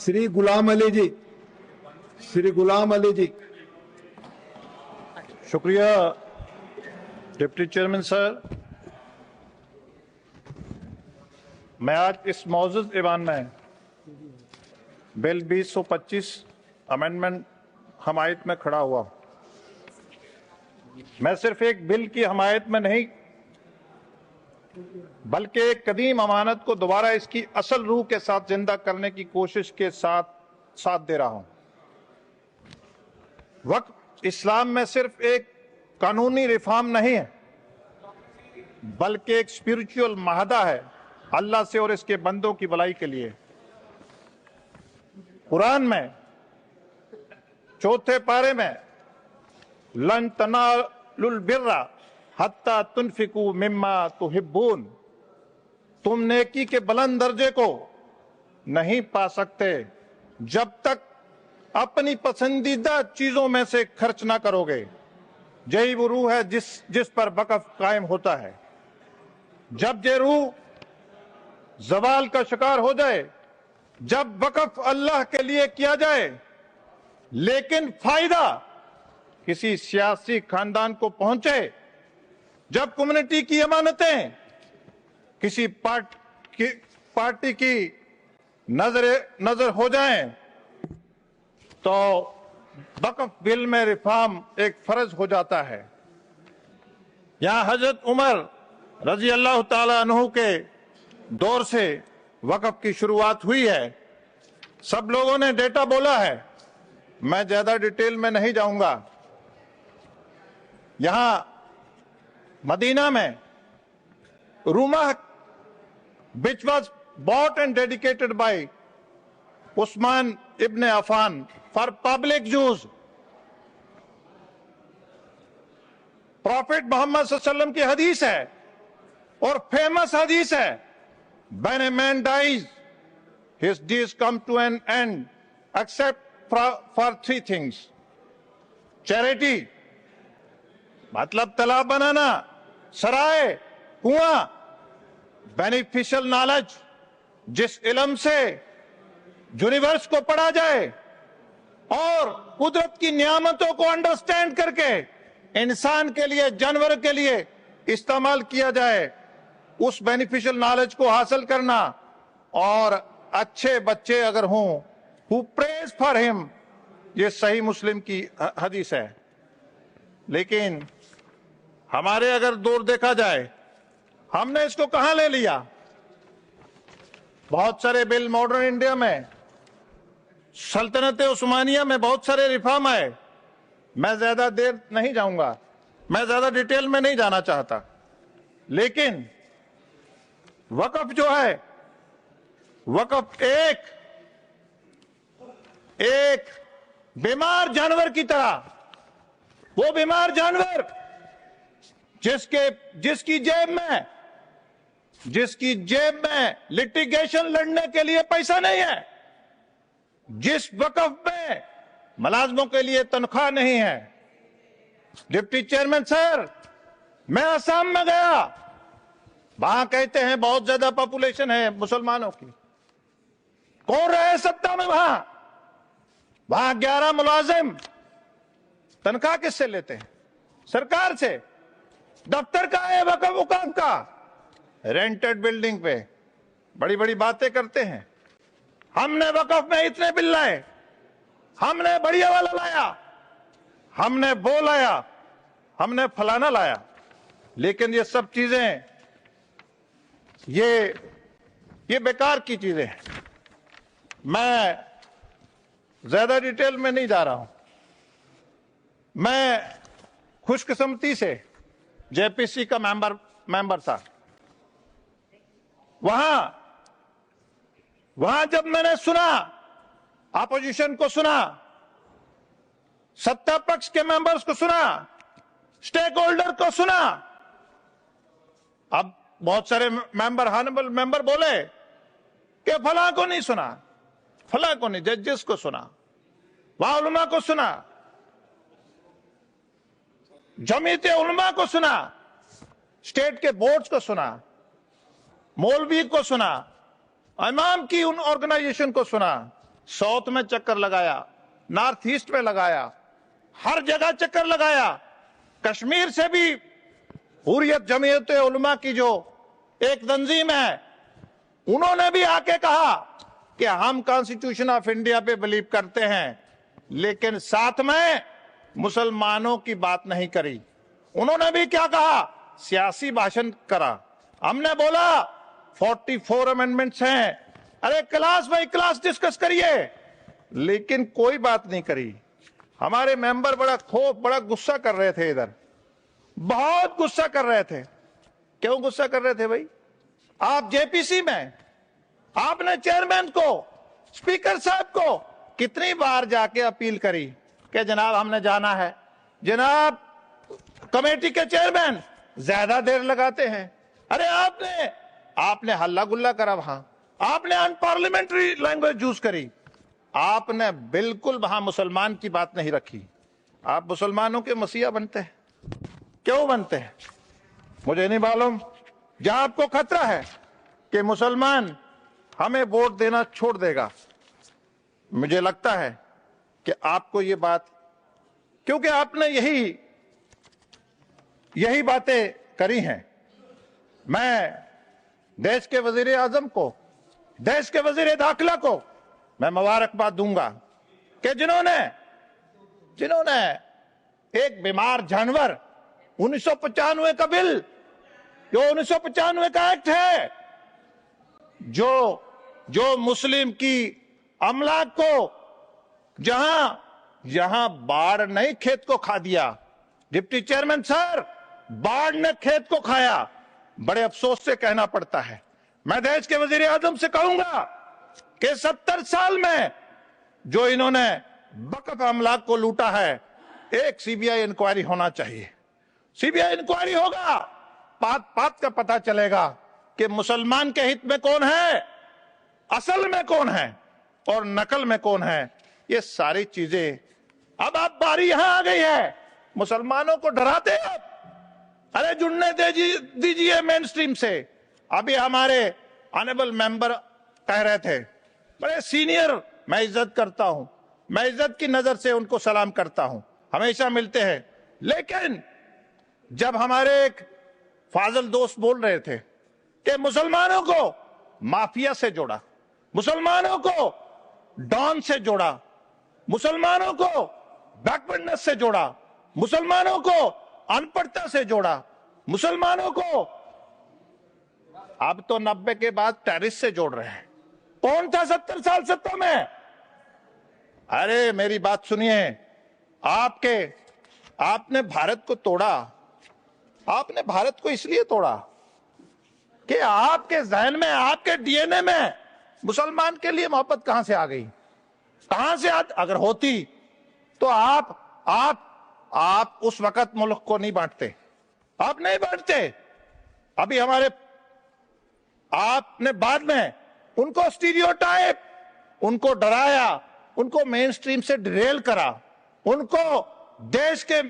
श्री गुलाम अली जी, श्री गुलाम अली जी। शुक्रिया deputy chairman sir. मैं आज इस मौजूद ईवान में बिल 2025 अमेंडमेंट हमायत में खड़ा हुआ। मैं सिर्फ एक बिल की हमायत में नहीं बल्कि एक कदीम अमानत को दोबारा इसकी असल रूह के साथ जिंदा करने की कोशिश के साथ दे रहा हूं। वक्फ इस्लाम में सिर्फ एक कानूनी रिफॉर्म नहीं है बल्कि एक स्पिरिचुअल माहदा है अल्लाह से और इसके बंदों की भलाई के लिए। कुरान में 4 पारे में लन तनालुल बिर्रा हत्ता तुनफिकू मिम्मा तुहिब्बून, तुम नेकी के बुलंद दर्जे को नहीं पा सकते जब तक अपनी पसंदीदा चीजों में से खर्च ना करोगे। यही वो रूह है जिस पर वक़्फ़ कायम होता है। जब ये रूह ज़वाल का शिकार हो जाए, जब वक़्फ़ अल्लाह के लिए किया जाए लेकिन फायदा किसी सियासी खानदान को पहुंचे, जब कम्युनिटी की अमानतें किसी पार्टी की नजर हो जाएं, तो वक़्फ़ बिल में रिफॉर्म एक फर्ज हो जाता है। यहां हजरत उमर रजी अल्लाह ताला अन्हु के दौर से वक़्फ़ की शुरुआत हुई है। सब लोगों ने डेटा बोला है, मैं ज्यादा डिटेल में नहीं जाऊंगा। यहां मदीना में Ruma which was bought and dedicated by Usman ibn Affan for public use. Prophet Mohammad सल्लल्लाहु अलैहि वसल्लम की हदीस है और फेमस हदीस है, when a man dies his days come to an end except for 3 things: charity मतलब तालाब बनाना, सराय, कुआं, बेनिफिशियल नॉलेज जिस इल्म से यूनिवर्स को पढ़ा जाए और कुदरत की नियामतों को अंडरस्टैंड करके इंसान के लिए, जानवर के लिए इस्तेमाल किया जाए, उस बेनिफिशियल नॉलेज को हासिल करना। और अच्छे बच्चे अगर हों, हु प्रेज फॉर हिम, ये सही मुस्लिम की हदीस है। लेकिन हमारे अगर दौर देखा जाए, हमने इसको कहां ले लिया। बहुत सारे बिल मॉडर्न इंडिया में, सल्तनत उस्मानिया में बहुत सारे रिफॉर्म आए। मैं ज्यादा देर नहीं जाऊंगा, मैं ज्यादा डिटेल में नहीं जाना चाहता। लेकिन वक़्फ़ जो है, वक़्फ़ एक बीमार जानवर की तरह, वो बीमार जानवर जिसकी जेब में लिटिगेशन लड़ने के लिए पैसा नहीं है, जिस वक़्फ़ में मुलाजमों के लिए तनख्वाह नहीं है। डिप्टी चेयरमैन सर, मैं असम में गया, वहां कहते हैं बहुत ज्यादा पॉपुलेशन है मुसलमानों की। कौन रहे सत्ता में वहां 11 मुलाजिम तनख्वाह किससे लेते हैं? सरकार से। दफ्तर का है वक़्फ़ हुकाम का, रेंटेड बिल्डिंग पे बड़ी बड़ी बातें करते हैं। हमने वक़्फ़ में इतने बिल लाए, हमने बढ़िया वाला लाया, हमने वो लाया, हमने फलाना लाया। लेकिन ये सब चीजें ये बेकार की चीजें हैं। मैं ज्यादा डिटेल में नहीं जा रहा हूं। मैं खुशकिस्मती से जेपीसी का मेंबर था। वहां जब मैंने सुना, अपोजिशन को सुना, सत्ता पक्ष के मेंबर्स को सुना, स्टेक होल्डर को सुना, अब बहुत सारे मेंबर, हॉनरेबल मेंबर बोले कि फला को नहीं सुना, फला को नहीं, जजेस को सुना, वहां उलमा को सुना, जमीयत उलमा को सुना, स्टेट के बोर्ड्स को सुना, मौलवी को सुना, इमाम की उन ऑर्गेनाइजेशन को सुना, साउथ में चक्कर लगाया, नॉर्थ ईस्ट में लगाया, हर जगह चक्कर लगाया। कश्मीर से भी हुर्रियत जमीयत उलमा की जो एक तंजीम है, उन्होंने भी आके कहा कि हम कॉन्स्टिट्यूशन ऑफ इंडिया पे बिलीव करते हैं, लेकिन साथ में मुसलमानों की बात नहीं करी। उन्होंने भी क्या कहा, सियासी भाषण करा। हमने बोला 44 अमेंडमेंट्स हैं, अरे क्लास बाई क्लास डिस्कस करिए, लेकिन कोई बात नहीं करी। हमारे मेंबर बड़ा गुस्सा कर रहे थे, इधर बहुत गुस्सा कर रहे थे। क्यों गुस्सा कर रहे थे भाई? आप जेपीसी में आपने चेयरमैन को, स्पीकर साहब को कितनी बार जाके अपील करी कि जनाब हमने जाना है। जनाब कमेटी के चेयरमैन ज्यादा देर लगाते हैं। अरे आपने हल्ला गुल्ला करा, वहां आपने अनपार्लियामेंट्री लैंग्वेज यूज करी, आपने बिल्कुल वहां मुसलमान की बात नहीं रखी। आप मुसलमानों के मसीहा बनते हैं। क्यों बनते हैं मुझे नहीं मालूम। जहां आपको खतरा है कि मुसलमान हमें वोट देना छोड़ देगा, मुझे लगता है कि आपको ये बात, क्योंकि आपने यही बातें करी हैं। मैं देश के वजीर आजम को, देश के वजीर दाखिला को मैं मुबारकबाद दूंगा कि जिन्होंने एक बीमार जानवर 1995 का बिल, जो 1995 का एक्ट है, जो मुस्लिम की अमलाक को जहां बाढ़ ने खेत को खा दिया। डिप्टी चेयरमैन सर, बाढ़ ने खेत को खाया। बड़े अफसोस से कहना पड़ता है। मैं देश के वजीर आजम से कहूंगा कि 70 साल में जो इन्होंने वक्फ अमलाक को लूटा है, एक सीबीआई इंक्वायरी होना चाहिए। सीबीआई इंक्वायरी होगा, बात का पता चलेगा कि मुसलमान के हित में कौन है, असल में कौन है और नकल में कौन है। ये सारी चीजें अब आप बारी यहां आ गई है, मुसलमानों को डराते आप। अरे जुड़ने दीजिए मेन स्ट्रीम से। अभी हमारे ऑनरेबल मेंबर कह रहे थे, बड़े सीनियर, मैं इज्जत करता हूं, मैं इज्जत की नजर से उनको सलाम करता हूं, हमेशा मिलते हैं। लेकिन जब हमारे एक फाजल दोस्त बोल रहे थे कि मुसलमानों को माफिया से जोड़ा, मुसलमानों को डॉन से जोड़ा, मुसलमानों को बैकवर्डनेस से जोड़ा, मुसलमानों को अनपढ़ता से जोड़ा, मुसलमानों को अब तो 90 के बाद टेररिस्ट से जोड़ रहे हैं। कौन था 70 साल सत्ता में? अरे मेरी बात सुनिए, आपने भारत को तोड़ा। आपने भारत को इसलिए तोड़ा कि आपके जहन में, आपके डीएनए में मुसलमान के लिए मोहब्बत कहां से आ गई? कहां से अगर होती तो आप उस वक्त मुल्क को नहीं बांटते। आप नहीं बांटते। अभी आपने बाद में उनको स्टीरियोटाइप, उनको डराया, उनको मेन स्ट्रीम से डिरेल करा, उनको देश के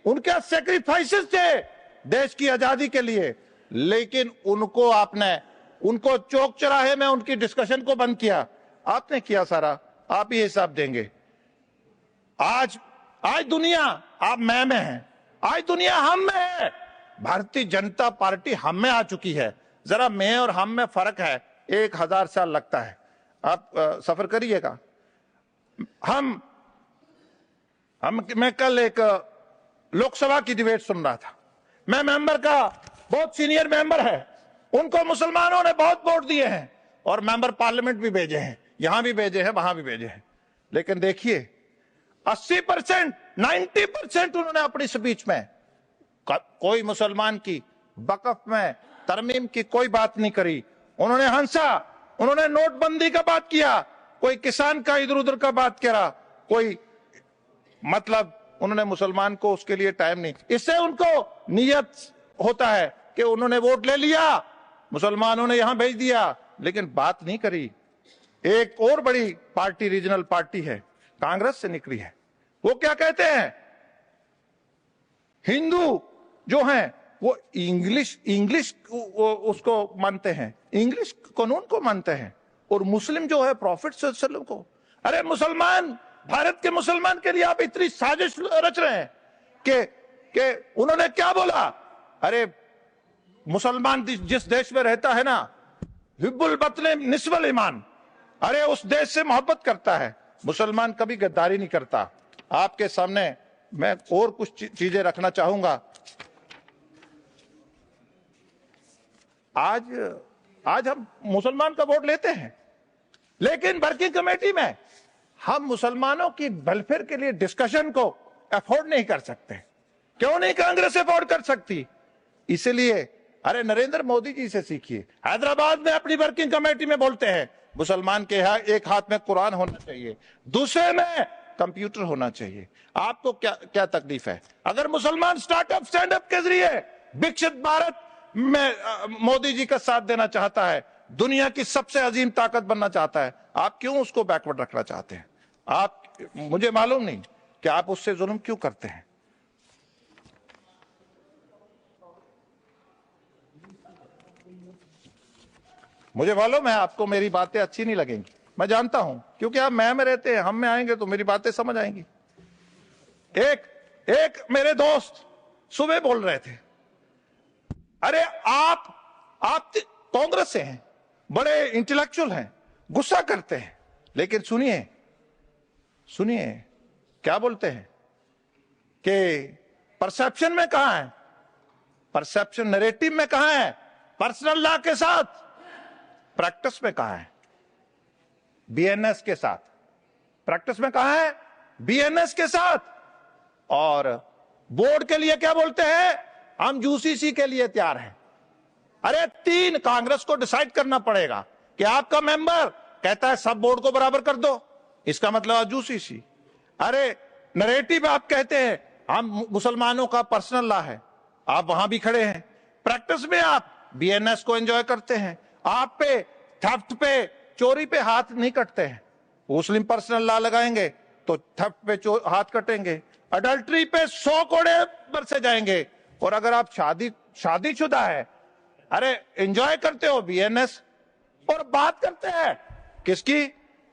उनके सेक्रीफाइसेस थे देश की आजादी के लिए, लेकिन उनको चौक चौराहे में उनकी डिस्कशन को बंद किया। आपने किया सारा, आप ही हिसाब देंगे। आज दुनिया आप मैं में है, आज दुनिया हम में है। भारतीय जनता पार्टी हम में आ चुकी है। जरा मैं और हम में फर्क है, 1000 साल लगता है। आप सफर करिएगा। मैं कल एक लोकसभा की डिबेट सुन रहा था। मैं मेंबर का, बहुत सीनियर मेंबर है, उनको मुसलमानों ने बहुत वोट दिए हैं और मेंबर पार्लियामेंट भी भेजे हैं, यहां भी भेजे हैं, वहां भी भेजे हैं। लेकिन देखिए 80%, 90% उन्होंने अपनी स्पीच में कोई मुसलमान की वक्फ में तरमीम की कोई बात नहीं करी। उन्होंने हंसा, उन्होंने नोटबंदी का बात किया, कोई किसान का इधर उधर का बात करा, कोई मतलब उन्होंने मुसलमान को उसके लिए टाइम नहीं। इससे उनको नियत होता है कि उन्होंने वोट ले लिया, मुसलमानों ने यहां भेज दिया, लेकिन बात नहीं करी। एक और बड़ी पार्टी, रीजनल पार्टी है, कांग्रेस से निकली है, वो क्या कहते हैं? हिंदू जो हैं वो इंग्लिश उसको मानते हैं, इंग्लिश कानून को मानते हैं, और मुस्लिम जो है प्रॉफिट सल्लल्लाहु अलैहि वसल्लम को। अरे मुसलमान, भारत के मुसलमान के लिए आप इतनी साजिश रच रहे हैं कि उन्होंने क्या बोला? अरे मुसलमान जिस देश में रहता है ना, हिब्बुल बतने निस्बल ईमान, अरे उस देश से मोहब्बत करता है। मुसलमान कभी गद्दारी नहीं करता। आपके सामने मैं और कुछ चीजें रखना चाहूंगा। आज हम मुसलमान का वोट लेते हैं, लेकिन वर्किंग कमेटी में हम मुसलमानों की वेलफेयर के लिए डिस्कशन को अफोर्ड नहीं कर सकते। क्यों नहीं कांग्रेस अफोर्ड कर सकती? इसलिए अरे नरेंद्र मोदी जी से सीखिए। हैदराबाद में अपनी वर्किंग कमेटी में बोलते हैं मुसलमान के यहाँ एक हाथ में कुरान होना चाहिए, दूसरे में कंप्यूटर होना चाहिए। आपको क्या तकलीफ है? अगर मुसलमान स्टार्टअप स्टैंड अप के जरिए विकसित भारत में मोदी जी का साथ देना चाहता है, दुनिया की सबसे अजीम ताकत बनना चाहता है, आप क्यों उसको बैकवर्ड रखना चाहते हैं? मुझे मालूम नहीं कि आप उससे जुल्म क्यों करते हैं। मुझे मालूम है आपको मेरी बातें अच्छी नहीं लगेंगी, मैं जानता हूं, क्योंकि आप मैं में रहते हैं, हम में आएंगे तो मेरी बातें समझ आएंगी। एक मेरे दोस्त सुबह बोल रहे थे, अरे आप कांग्रेस से हैं, बड़े इंटेलेक्चुअल हैं, गुस्सा करते हैं, लेकिन सुनिए क्या बोलते हैं कि परसेप्शन में कहां है, परसेप्शन नैरेटिव में कहां है, पर्सनल लॉ के साथ, प्रैक्टिस में कहां है, बीएनएस के साथ। प्रैक्टिस में कहां है? बीएनएस के साथ। और बोर्ड के लिए क्या बोलते हैं? हम यूसीसी के लिए तैयार हैं। अरे 3 कांग्रेस को डिसाइड करना पड़ेगा कि आपका मेंबर कहता है सब बोर्ड को बराबर कर दो, इसका मतलब यूसीसी। अरे नैरेटिव आप कहते हैं हम मुसलमानों का पर्सनल लॉ है, आप वहां भी खड़े हैं। प्रैक्टिस में आप बीएनएस को एंजॉय करते हैं। आप पे थेफ्ट पे, चोरी पे हाथ नहीं कटते हैं। मुस्लिम पर्सनल लॉ लगाएंगे तो थेफ्ट पे हाथ कटेंगे, अडल्ट्री पे 100 कोड़े बरसे जाएंगे। और अगर आप शादीशुदा है, अरे एंजॉय करते हो बीएनएस, और बात करते हैं किसकी?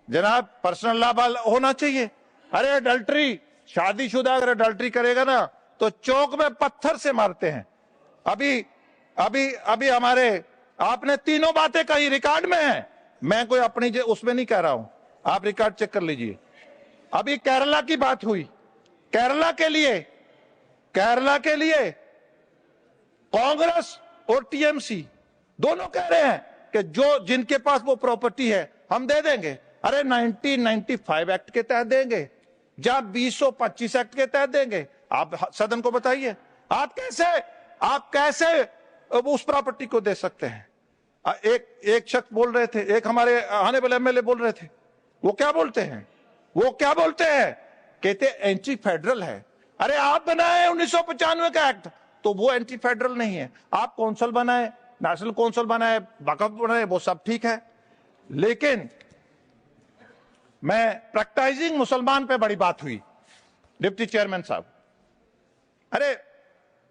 जनाब पर्सनल लॉ होना चाहिए। अरे अडल्ट्री, शादीशुदा अगर अडल्ट्री करेगा ना तो चौक में पत्थर से मारते हैं। अभी हमारे, आपने तीनों बातें कही, रिकॉर्ड में है, मैं कोई अपनी उसमें नहीं कह रहा हूं, आप रिकॉर्ड चेक कर लीजिए। अभी केरला की बात हुई, केरला के लिए कांग्रेस और टीएमसी दोनों कह रहे हैं कि जिनके पास वो प्रॉपर्टी है हम दे देंगे। अरे 1995 एक्ट के तहत देंगे, जब 225 एक्ट के तहत देंगे। आप सदन को बताइए, आप कैसे उस प्रॉपर्टी को दे सकते हैं? एक शख्स बोल रहे थे, एक हमारे आने वाले एमएलए बोल रहे थे, वो क्या बोलते हैं? कहते एंटी फेडरल है। अरे आप बनाए 1995 का एक्ट, तो वो एंटी फेडरल नहीं है। आप कौंसल बनाए, नेशनल कौंसल बनाए, वक्फ बनाए, वो सब ठीक है, लेकिन मैं प्रैक्टिसिंग मुसलमान पे बड़ी बात हुई, डिप्टी चेयरमैन साहब। अरे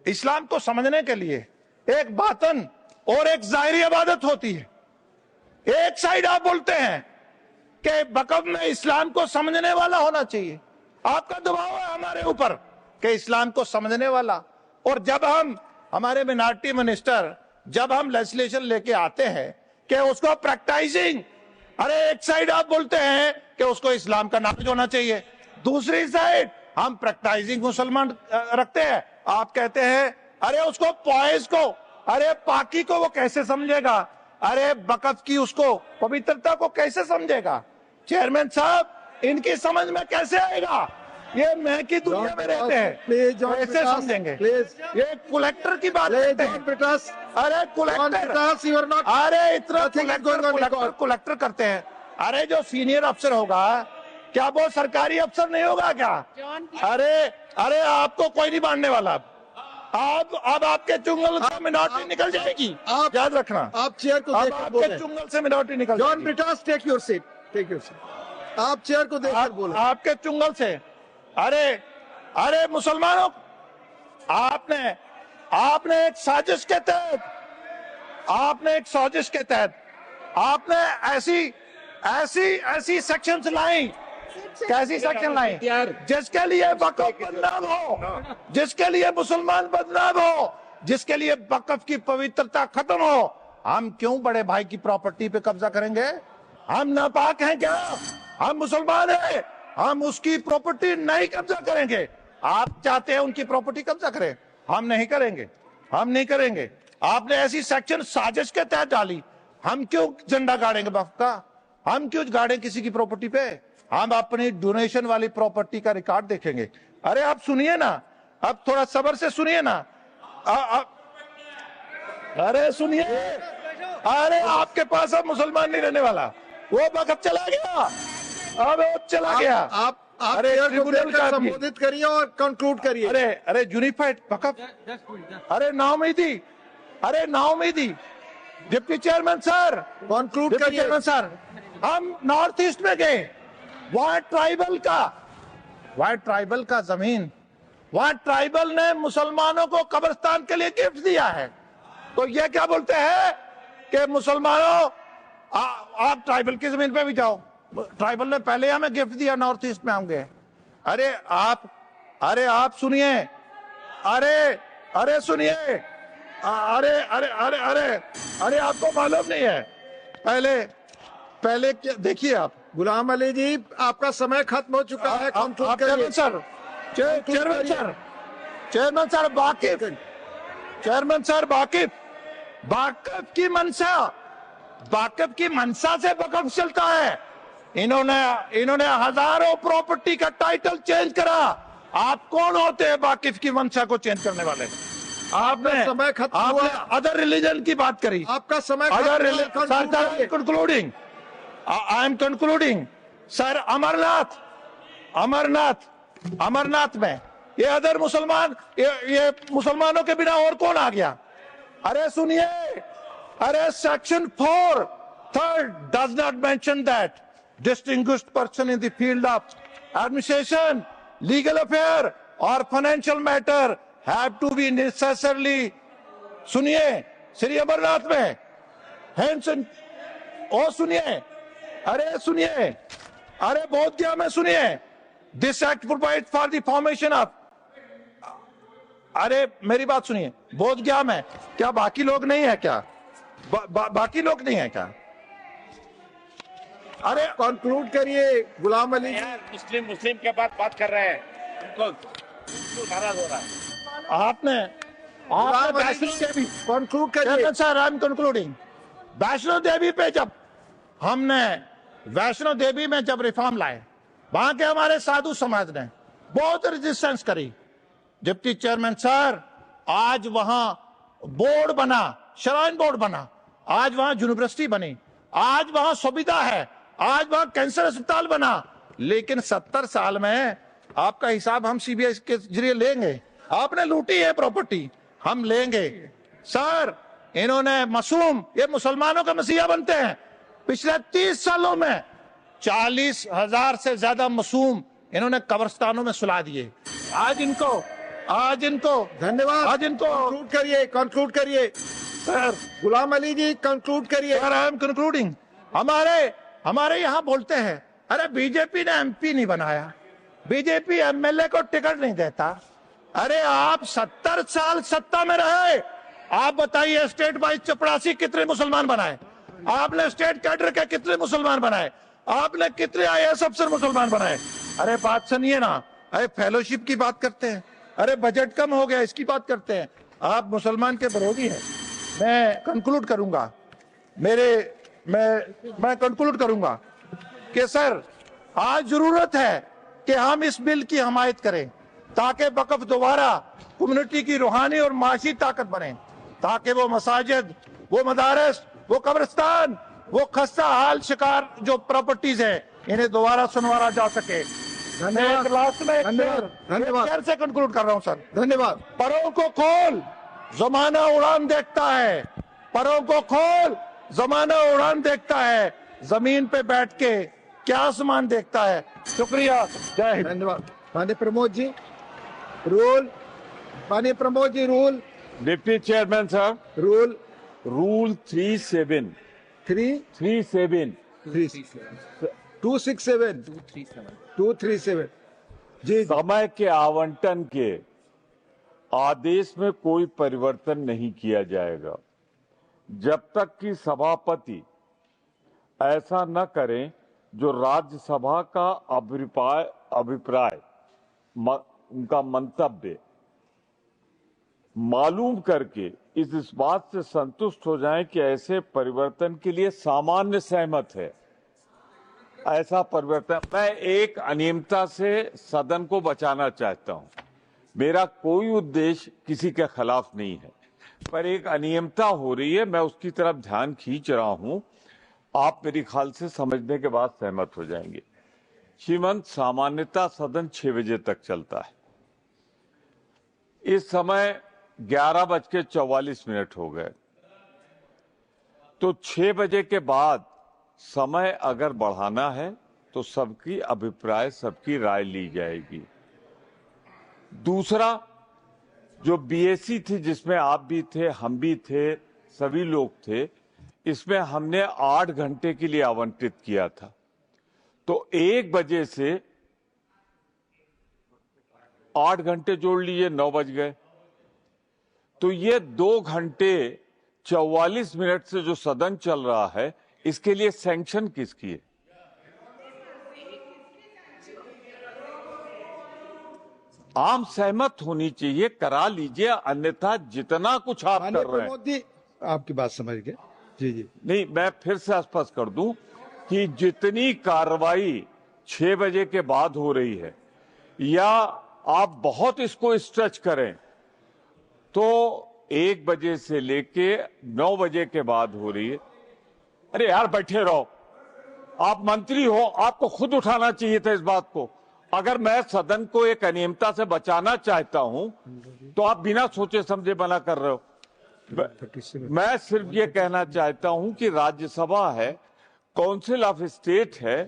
इस्लाम को समझने के लिए एक बातन और एक जाहिरी इबादत होती है। एक साइड आप बोलते हैं कि वक्फ में इस्लाम को समझने वाला होना चाहिए, आपका दबाव है हमारे ऊपर कि इस्लाम को समझने वाला। और जब हमारे मिनॉरिटी मिनिस्टर जब हम लेजिस्लेशन लेके आते हैं कि उसको प्रैक्टिसिंग, अरे एक साइड आप बोलते हैं कि उसको इस्लाम का नॉलेज होना चाहिए, दूसरी साइड हम प्रैक्टिसिंग मुसलमान रखते हैं। आप कहते हैं अरे उसको पॉइज को, अरे पाकी को वो कैसे समझेगा? अरे वक्फ की उसको पवित्रता को कैसे समझेगा? चेयरमैन साहब, इनकी समझ में कैसे आएगा? ये मैं की दुनिया में रहते हैं, कैसे समझेंगे? ये कलेक्टर की बात है। अरे कलेक्टर, अरे इतना कलेक्टर करते हैं। अरे जो सीनियर अफसर होगा, क्या वो सरकारी अफसर नहीं होगा क्या? अरे आपको कोई नहीं मानने वाला। अब आपके चुंगल से मिनॉरिटी निकल जाएगी, याद रखना। आप चेयर को देखकर बोलें, आपके चुंगल से मिनॉरिटी निकल जाएगी। John Brittas, take your seat. आप चेयर को देखकर बोलें, आपके चुंगल से। अरे मुसलमानों, आपने एक साजिश के तहत आपने ऐसी सेक्शंस लाई कैसी सेक्शन लाए जिसके लिए वक़्फ़ बदनाम हो, जिसके लिए मुसलमान बदनाम हो, जिसके लिए वक़्फ़ की पवित्रता खत्म हो, हम क्यों बड़े भाई की प्रॉपर्टी पे कब्जा करेंगे? हम नापाक हैं क्या? हम मुसलमान हैं, हम उसकी प्रॉपर्टी नहीं कब्जा करेंगे। आप चाहते हैं उनकी प्रॉपर्टी कब्जा करें, हम नहीं करेंगे, हम नहीं करेंगे। आपने ऐसी सेक्शन साजिश के तहत डाली, हम क्यों झंडा गाड़ेंगे वक़्फ़ का? हम क्यों गाड़े किसी की प्रॉपर्टी पे? हम अपनी डोनेशन वाली प्रॉपर्टी का रिकॉर्ड देखेंगे। अरे आप सुनिए ना, अब थोड़ा सब्र से सुनिए ना। अरे सुनिए, अरे आपके पास अब मुसलमान नहीं रहने वाला, वो वक्त चला गया, अब वो चला गया। आप अरे ट्रिब्यूनल का संबोधित करिए और कंक्लूड करिए। अरे यूनिफाइड वक़्फ़, अरे नाउमीदी, अरे नाउमीदी। डिप्टी चेयरमैन सर, कंक्लूड करिए। चेयरमैन सर, हम नॉर्थ ईस्ट में गए, वहां ट्राइबल का जमीन, वहां ट्राइबल ने मुसलमानों को कब्रिस्तान के लिए गिफ्ट दिया है। तो ये क्या बोलते हैं कि मुसलमानों आप ट्राइबल की जमीन पे भी जाओ, ट्राइबल ने पहले हमें गिफ्ट दिया, नॉर्थ ईस्ट में हम गए। अरे आप सुनिए, अरे सुनिए, अरे आपको मालूम नहीं है, पहले क्या देखिए आप। गुलाम अली जी, आपका समय खत्म हो चुका है, कंक्लूड करिए। चेयरमैन सर वाकिफ की मंशा से वक़्फ़ चलता है। इन्होंने हजारों प्रॉपर्टी का टाइटल चेंज करा। आप कौन होते हैं वाकिफ की मंशा को चेंज करने वाले? आपने समय खत्म हुआ। अदर रिलीजन की बात करी, आपका समय concluding, I am concluding sir. Amarnath में ये अदर मुसलमान, ये मुसलमानों के बिना और कौन आ गया? अरे सुनिए, अरे section 4 3rd does not mention that distinguished person in the field of administration, legal affair or financial matter have to be necessarily, सुनिए, श्री अमरनाथ में हैंसन, ओ सुनिए, अरे बोध गया में सुनिए, this act provide for the formation of, अरे मेरी बात सुनिए, बोध गया में क्या बाकी लोग नहीं है क्या? बाकी लोग नहीं है क्या? अरे कंक्लूड करिए गुलाम अली जी। मुस्लिम के बाद बात कर रहे हैं, उनको नाराज हो रहा है। आपने वैष्णो देवी, कंक्लूड करिए sir. I am concluding. Vaishno Devi पे जब हमने वैष्णो देवी में जब रिफॉर्म लाए, वहां के हमारे साधु समाज ने बहुत रेजिस्टेंस करी। डिप्टी चेयरमैन सर, आज वहां बोर्ड बना, श्राइन बोर्ड बना, आज वहां यूनिवर्सिटी बनी, आज वहां सुविधा है, आज वहां कैंसर अस्पताल बना, लेकिन 70 साल में आपका हिसाब हम सीबीआई के जरिए लेंगे। आपने लूटी है प्रॉपर्टी, हम लेंगे सर। इन्होंने मासूम, ये मुसलमानों का मसीहा बनते हैं। पिछले 30 सालों में 40,000 से ज्यादा मासूम इन्होंने कब्रिस्तानों में सुला दिए। आज इनको धन्यवाद। आज इनको कंक्लूड करिए सर। गुलाम अली जी, कंक्लूड करिए। आई एम कंक्लूडिंग। हमारे यहाँ बोलते हैं, अरे बीजेपी ने एमपी नहीं बनाया, बीजेपी एमएलए को टिकट नहीं देता। अरे आप 70 साल सत्ता में रहे, आप बताइए स्टेट वाइज चपरासी कितने मुसलमान बनाए? आपने स्टेट कैडर के कितने मुसलमान बनाए? आपने कितने आईएएस अफसर मुसलमान बनाए? अरे बात सुनिए ना, अरे फेलोशिप की बात करते हैं, अरे बजट कम हो गया इसकी बात करते हैं। आप मुसलमान के विरोधी हैं। मैं कंक्लूड करूंगा, मैं कंक्लूड करूंगा कि सर आज जरूरत है कि हम इस बिल की हमायत करें, ताकि वक़्फ़ दोबारा कम्युनिटी की रूहानी और माशी ताकत बने, ताकि वो मसाजिद, वो मदारस, वो कब्रिस्तान, वो खस्ता हाल शिकार जो प्रॉपर्टीज है, इन्हें दोबारा सुनवारा जा सके। धन्यवाद से कंक्लूड कर रहा हूं सर। धन्यवाद। परों को खोल, जमाना उड़ान देखता है, परों को खोल, जमाना उड़ान देखता है, जमीन पे बैठ के क्या आसमान देखता है। शुक्रिया, जय हिंद। धन्यवाद। माननीय प्रमोद जी रूल, माननीय Pramod ji rule. Deputy chairman साहब, रूल 37 267 237 जी समय के आवंटन के आदेश में कोई परिवर्तन नहीं किया जाएगा जब तक कि सभापति ऐसा न करें जो राज्यसभा का अभिप्राय उनका मंतव्य मालूम करके इस बात से संतुष्ट हो जाएं कि ऐसे परिवर्तन के लिए सामान्य सहमत है। ऐसा परिवर्तन, मैं एक अनियमितता से सदन को बचाना चाहता हूं। मेरा कोई उद्देश्य किसी के खिलाफ नहीं है, पर एक अनियमितता हो रही है, मैं उसकी तरफ ध्यान खींच रहा हूं। आप मेरी ख्याल से समझने के बाद सहमत हो जाएंगे। श्रीमंत, सामान्यतः सदन 6 बजे तक चलता है। इस समय 11:44 हो गए, तो 6 बजे के बाद समय अगर बढ़ाना है तो सबकी अभिप्राय, सबकी राय ली जाएगी। दूसरा, जो बीएससी थी जिसमें आप भी थे, हम भी थे, सभी लोग थे, इसमें हमने 8 घंटे के लिए आवंटित किया था। तो 1 बजे से 8 घंटे जोड़ लीजिए, 9 बज गए। तो ये 2 घंटे 44 मिनट से जो सदन चल रहा है, इसके लिए सैंक्शन किसकी है? आम सहमत होनी चाहिए, करा लीजिए, अन्यथा जितना कुछ आप कर रहे हैं। प्रमोद जी, आपकी बात समझ गए। जी जी नहीं, मैं फिर से स्पष्ट कर दूं कि जितनी कार्रवाई 6 बजे के बाद हो रही है, या आप बहुत इसको स्ट्रेच करें तो 1 बजे से लेके 9 बजे के बाद हो रही है। अरे यार, बैठे रहो, आप मंत्री हो, आपको खुद उठाना चाहिए था इस बात को। अगर मैं सदन को एक अनियमितता से बचाना चाहता हूं तो आप बिना सोचे समझे मना कर रहे हो। मैं सिर्फ ये कहना चाहता हूं कि राज्यसभा है, काउंसिल ऑफ स्टेट है,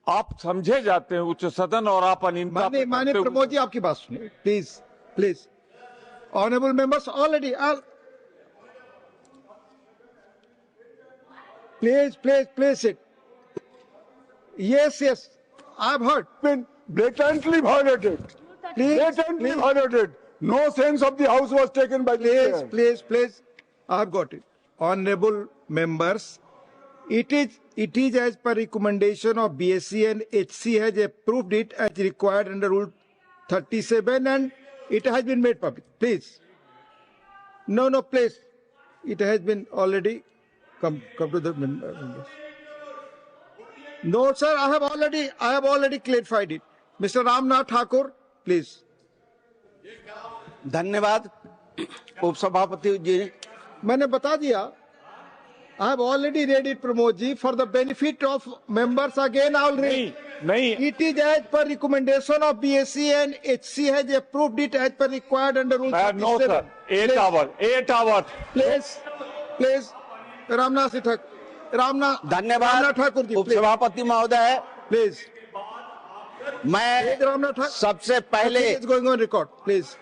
आप समझे जाते हैं उच्च सदन, और आप अनियमितता। माने प्रमोद जी, आपकी बात सुनिए please please. Honourable members already please it. Yes, I've heard. Been blatantly violated. Blatantly violated. No sense of the house was taken by the chair. Please. I've got it. Honorable members, it is as per recommendation of BSc and HC has approved it as required under Rule 37 and it has been made public. Please. No, please. It has been already come to the members. No, sir, I have already clarified it. Mr. Ramnath Thakur, please. धन्यवाद उपसभापति जी। मैंने बता दिया। I have already read it, Pramod ji, for the benefit of members. Again, I will read. नहीं, It is as per recommendation of BSc and HC has approved it as per required under Rule 37. no sir, 8 hours. Please, Ramnath धन्यवाद ठाकुर जी, उपसभापति महोदय। please. मैं Ramnath Thakur. सबसे पहले It's going on record, please.